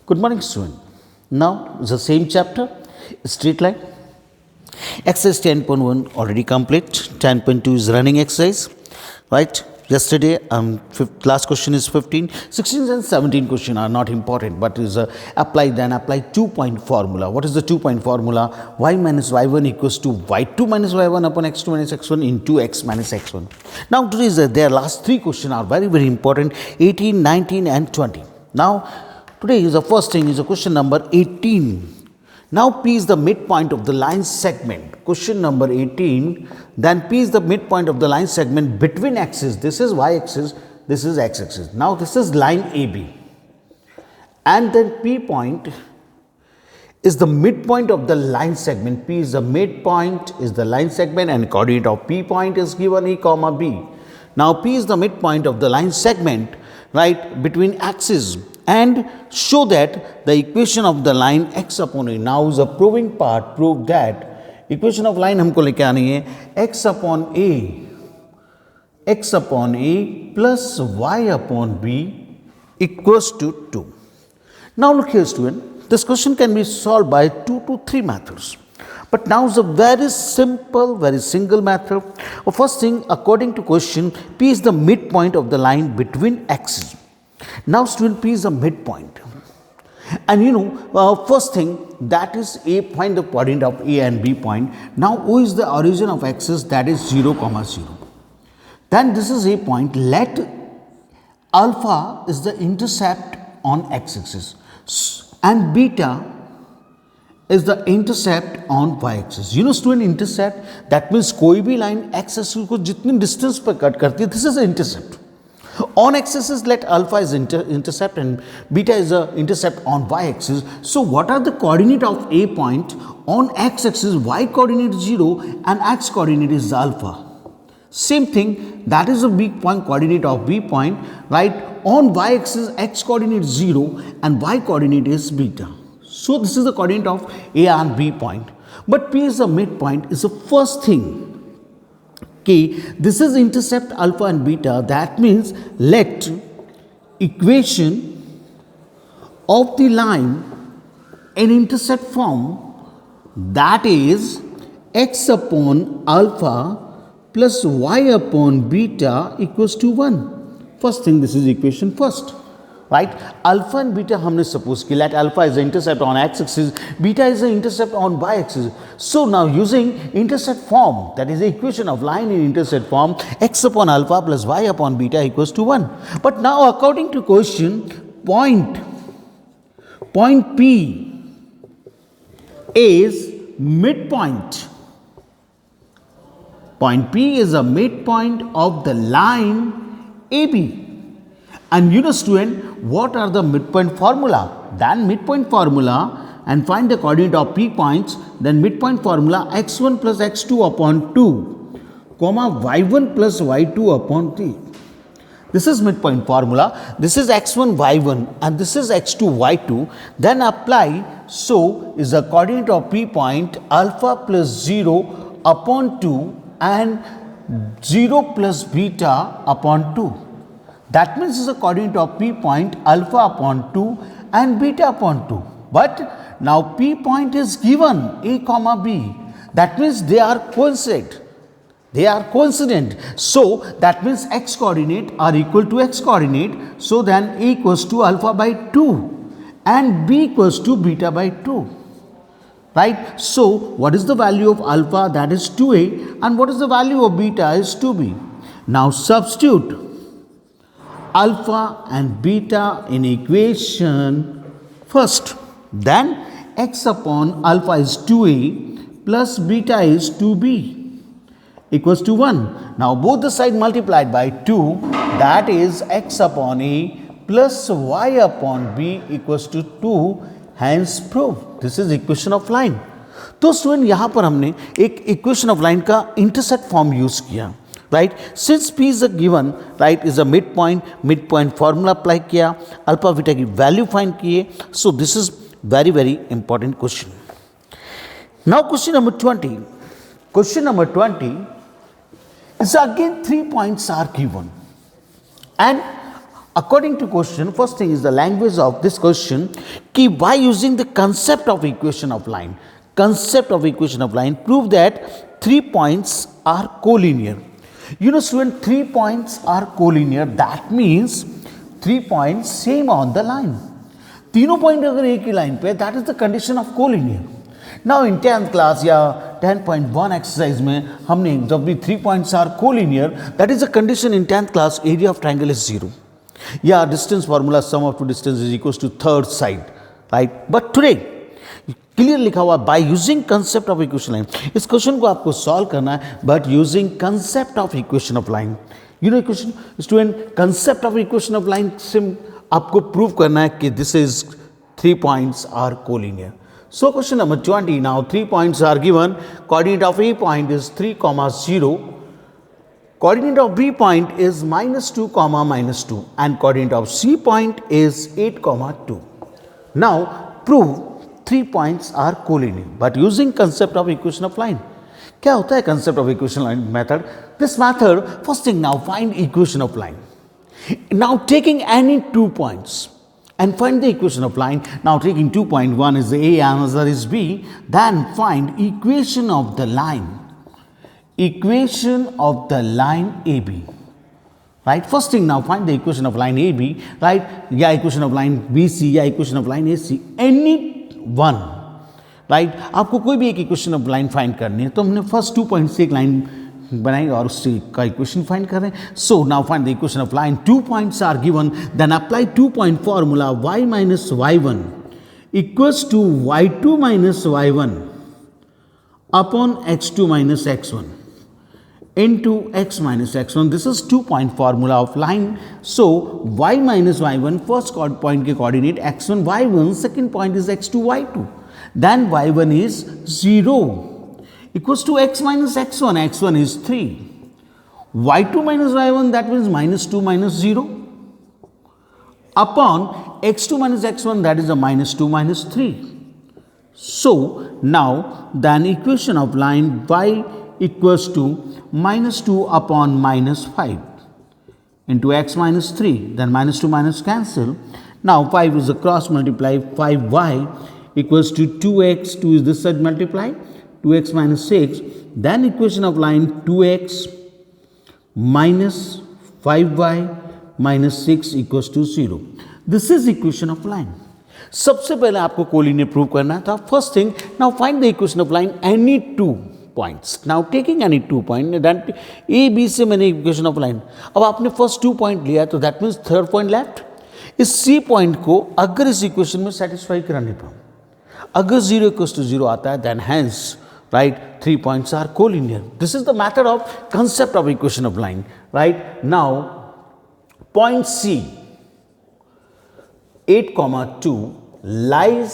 Good morning, student. Now, the same chapter, straight line. Exercise 10.1 already complete. 10.2 is running exercise, right? Yesterday, last question is 15. 16 and 17 question are not important, but is apply 2-point formula. What is the 2-point formula? Y minus y1 equals to y2 minus y1 upon x2 minus x1 into x minus x1. Now, today's their last three questions are very, very important. 18, 19 and 20. Now, today is the first thing is a question number 18. Now P is the midpoint of the line segment. Question number 18. Then P is the midpoint of the line segment between axes. This is y axis, this is x axis. Now this is line AB. And then P point is the midpoint of the line segment. P is the midpoint, is the line segment, and coordinate of P point is given A comma B. Now P is the midpoint of the line segment, right, between axes, and show that the equation of the line x upon a. Now is a proving part. Prove that equation of line हमको लेके आनी है x upon a plus y upon b equals to 2. Now look here, student. This question can be solved by 2 to 3 methods. But now is a very simple, very single method. First thing, according to question, P is the midpoint of the line between axes. Now student, P is a midpoint, and first thing, that is A point, the coordinate of A and B point. Now O is the origin of axis, that is 0 comma 0. Then this is A point. Let alpha is the intercept on x axis and beta is the intercept on y axis. Student, intercept, that means कोई भी line x axis को जितनी distance पर cut करती है, this is the intercept. On x-axis, let alpha is intercept and beta is the intercept on y-axis. So, what are the coordinate of A point? On x-axis, y coordinate 0 and x coordinate is alpha. Same thing, that is the B point, coordinate of B point, right? On y-axis, x coordinate 0 and y coordinate is beta. So, this is the coordinate of A and B point. But P is the midpoint, is the first thing. Okay, this is intercept alpha and beta. That means let equation of the line in intercept form, that is x upon alpha plus y upon beta equals to 1. First thing, this is equation first. Right, alpha and beta हमने suppose कि let alpha is the intercept on x-axis, beta is the intercept on y-axis. So now using intercept form, that is the equation of line in intercept form, x upon alpha plus y upon beta equals to 1. But now according to question, point P is midpoint. Point P is a midpoint of the line AB. And student, what are the midpoint formula? Then midpoint formula and find the coordinate of P points. Then midpoint formula x1 plus x2 upon 2, comma y1 plus y2 upon 3. This is midpoint formula. This is x1 y1 and this is x2 y2. Then apply. So is the coordinate of P point alpha plus 0 upon 2 and 0 plus beta upon 2. That means is the coordinate of P point alpha upon 2 and beta upon 2. But now P point is given A comma B. That means they are coincident. So that means x coordinate are equal to x coordinate. So then A equals to alpha by 2 and B equals to beta by 2. Right. So what is the value of alpha? That is 2A, and what is the value of beta is 2B. Now substitute alpha and beta in equation first. Then x upon alpha is 2a plus beta is 2b equals to 1. Now both the side multiplied by 2, that is x upon a plus y upon b equals to 2, hence proved. This is equation of line. तो student यहाँ पर हमने एक equation of line का intercept form use किया. Right, since P is a given, right, is a midpoint formula apply किया, alpha beta की value find किए. So this is very, very important question. Now question number 20. Question number 20 is again 3 points are given and According to question, first thing is the language of this question कि by using the concept of equation of line, prove that 3 points are collinear. You know student, 3 points are collinear, that means 3 points same on the line. तीनों point अगर एक ही line पे, that is the condition of collinear. Now in 10th class या 10.1 exercise में हमने जब भी 3 points are collinear, that is the condition in 10th class area of triangle is 0. या distance formula sum of two distance is equal to third side, right. But today clear लिखा हुआ by using concept of equation line. इस question को आपको solve करना है but using concept of equation of line. You know equation student, concept of equation of line से आपको prove करना है कि this is 3 points are collinear. So question number 20, now 3 points are given. Coordinate of A point is 3, 0. Coordinate of B point is -2, -2 and coordinate of C point is 8, 2. Now prove 3 points are collinear but using concept of equation of line. क्या होता है concept of equation line method? This method, first thing, now find equation of line. Now taking any 2 points and find the equation of line. Now taking 2.1 is A and another is B, then find equation of the line. Equation of the line AB. Right? First thing, now find the equation of line AB, right? या equation of line BC या equation of line AC, any one, right? आपको कोई भी एक equation of line find करनी है, तो हमने first 2 points से एक line बनाएंगे और उससे का इक्वेशन फाइंड कर रहे हैं. So now find the equation of line. 2 points are given, then apply 2 point formula y minus y1 equals to y2 minus y1 upon x2 minus x1 into x minus x1. This is 2 point formula of line. So y minus y1 first point के coordinate x1 y1, second point is x2 y2. Then y1 is 0 equals to x minus x1. x1 is 3. y2 minus y1, that means -2 minus 0 upon x2 minus x1, that is a -2 minus 3. So now then equation of line y equals to -2 upon -5 into x minus 3, then -2 minus cancel. Now 5 is a cross multiply, 5y equals to 2x, 2 is this side multiply, 2x minus 6, then equation of line 2x minus 5y minus 6 equals to 0. This is equation of line. सबसे पहले आपको collinear prove करना था. First thing, now find the equation of line any 2 points. Now taking any 2 point, then A B से मैंने equation of line. अब आपने first 2 point लिया तो that means third point left. इस C पॉइंट को अगर इस इक्वेशन में सेटिस्फाई करा नहीं पाऊँ, अगर 0 इक्वल्स टू 0 आता है, then hence right 3 points are collinear. This is the method of concept of equation of line. Right now point C 8, 2 lies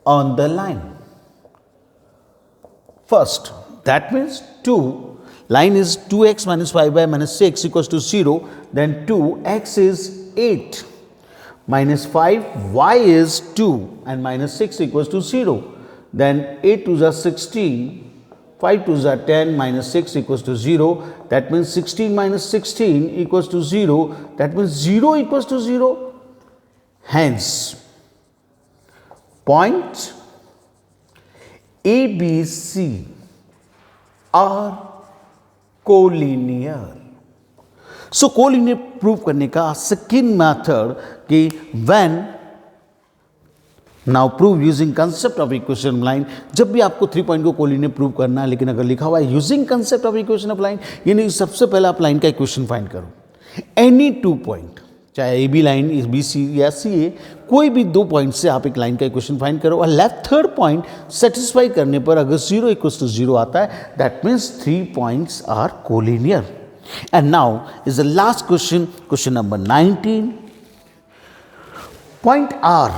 on the line. First, that means 2, line is 2x minus 5y minus 6 equals to 0, then 2x is 8 minus 5, y is 2 and minus 6 equals to 0, then 8 2s are 16, 5 2s are 10, minus 6 equals to 0, that means 16 minus 16 equals to 0, that means 0 equals to 0, hence point ABC are collinear. So collinear prove करने का second method कि when now prove using concept of equation of line. जब भी आपको 3 point को collinear prove करना है, लेकिन अगर लिखा हुआ है using concept of equation of line, यानी सबसे पहले आप लाइन का इक्वेशन फाइंड करो. एनी 2 पॉइंट, चाहे A B line, B C या सी ए, कोई भी 2 पॉइंट से आप एक लाइन का इक्वेशन फाइंड करो और लेफ्ट थर्ड पॉइंट सेटिस्फाई करने पर अगर 0 इक्वल्स टू 0 आता है, that means 3 points are collinear. And now is the last question, question number 19. Point are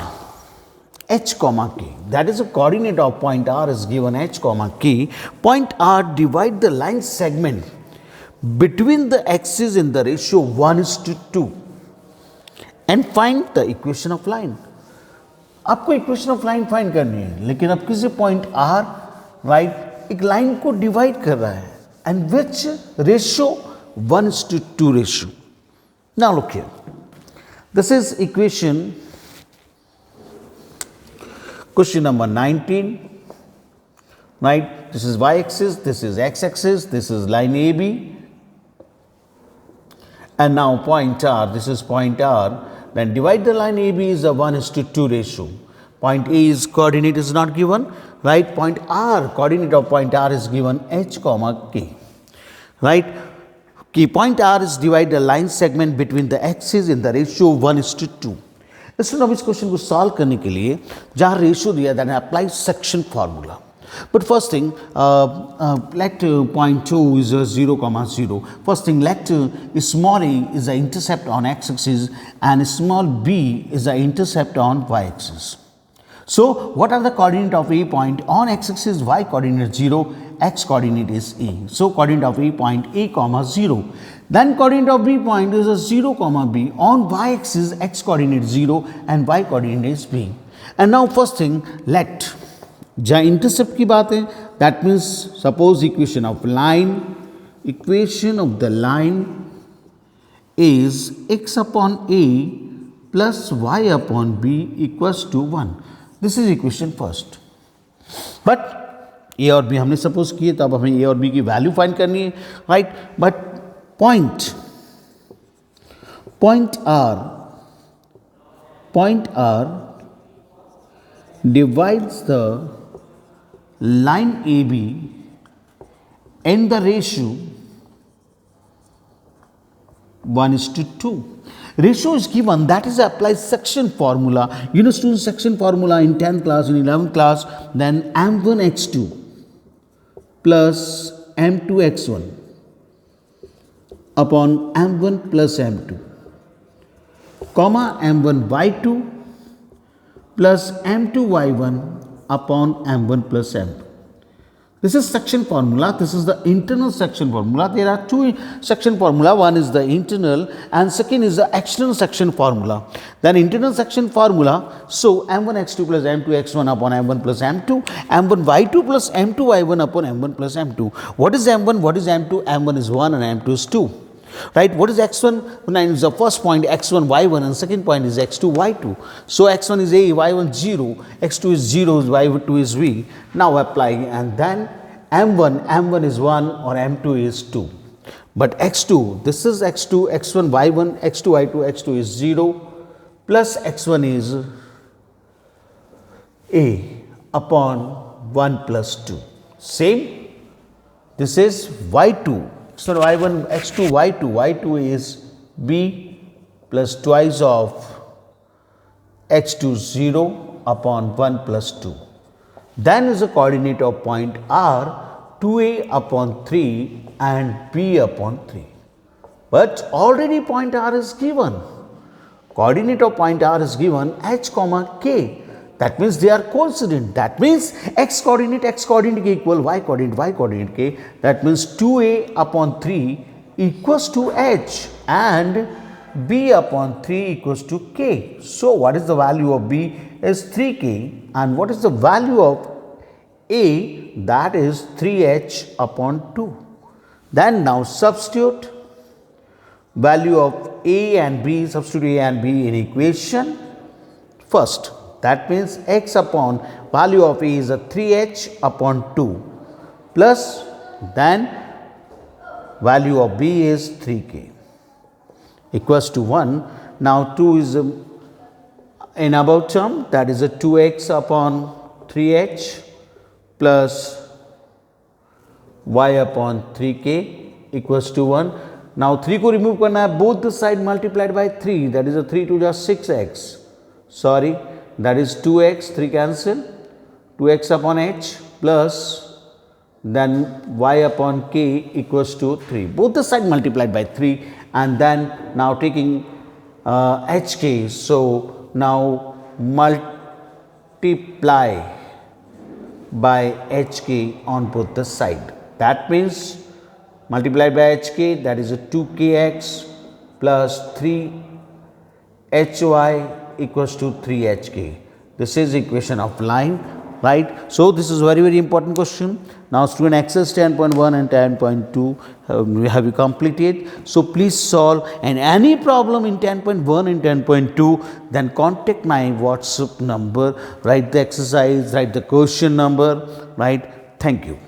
h comma k, that is a coordinate of point r is given h comma k. Point r divide the line segment between the axes in the ratio 1:2 and find the equation of line. आपको equation of line find करनी है, लेकिन अब किसी point r right एक line को divide कर रहा है, and which ratio 1:2 ratio. Now look here. This is question number 19. Right? This is y-axis, this is x-axis, this is line AB. And now point R, this is point R. Then divide the line AB is a 1:2 ratio. Point A's coordinate is not given, right? Point R, coordinate of point R is given h comma k, right? Key point R is divide the line segment between the axes in the ratio 1:2. Now इस question को solve करने के लिए जहाँ ratio दिया that apply section formula. But first thing, let point 2 is a 0, 0. First thing, let small a is the intercept on x-axis and small b is the intercept on y-axis. So, what are the coordinate of a point? On x-axis, y coordinate 0, x coordinate is a. So, coordinate of a point a comma 0. Then coordinate of b point is a 0 comma b. On y-axis, x coordinate 0 and y coordinate is b. And now first thing, let जहाँ intercept की बात है, that means suppose equation of the line is x upon a plus y upon b equals to 1. This is equation first. But a और b हमने suppose किए, तो अब हमें a और b की वैल्यू फाइंड करनी है, right. But point R divides the line AB in the ratio 1:2. Ratio is given, that is applies section formula. You know students, section formula in 10th class, in 11th class, then m1 x2 plus m2 x1 upon m1 plus m2 comma m1 y2 plus m2 y1 upon m1 plus m2. This is section formula. This is the internal section formula. There are two section formula. One is the internal and second is the external section formula. Then internal section formula. So m1 x2 plus m2 x1 upon m1 plus m2, m1 y2 plus m2 y1 upon m1 plus m2. What is m1? What is m2? m1 is 1 and m2 is 2. Right? What is x1? Is the first point x1 y1 and second point is x2 y2. So x1 is a, y1 0, x2 is 0, y2 is v. Now applying, and then m1 is 1 or m2 is 2. But x2, this is x2, x1 y1, x2 y2, x2 is 0 plus x1 is a upon 1 plus 2. Same, this is y2. So y1, x2, y2 is b plus twice of x2 0 upon 1 plus 2. Then is the coordinate of point R 2a upon 3 and b upon 3. But already point R is given. Coordinate of point R is given h comma k. That means they are coincident. That means x coordinate equal y coordinate k. That means 2a upon 3 equals to h and b upon 3 equals to k. So what is the value of b is 3k, and what is the value of a? That is 3h upon 2. Then now substitute value of a and b, substitute a and b in equation first. That means x upon value of a is a 3h upon 2 plus then value of b is 3k equals to 1. Now 2 is in above term, that is a 2x upon 3h plus y upon 3k equals to 1. Now 3 को remove करना है, both the side multiplied by 3, that is a 3 to just 6x. Sorry, that is 2x, 3 cancel, 2x upon h plus then y upon k equals to 3. Both the side multiplied by 3, and then now taking hk. So now multiply by hk on both the side. That means multiplied by hk, that is a 2kx plus 3hy equals to 3hk. This is equation of line right? So this is very important question. Now student, exercise 10.1 and 10.2 have you completed? So please solve, and any problem in 10.1 and 10.2, then contact my WhatsApp number, write the exercise, write the question number, right? Thank you.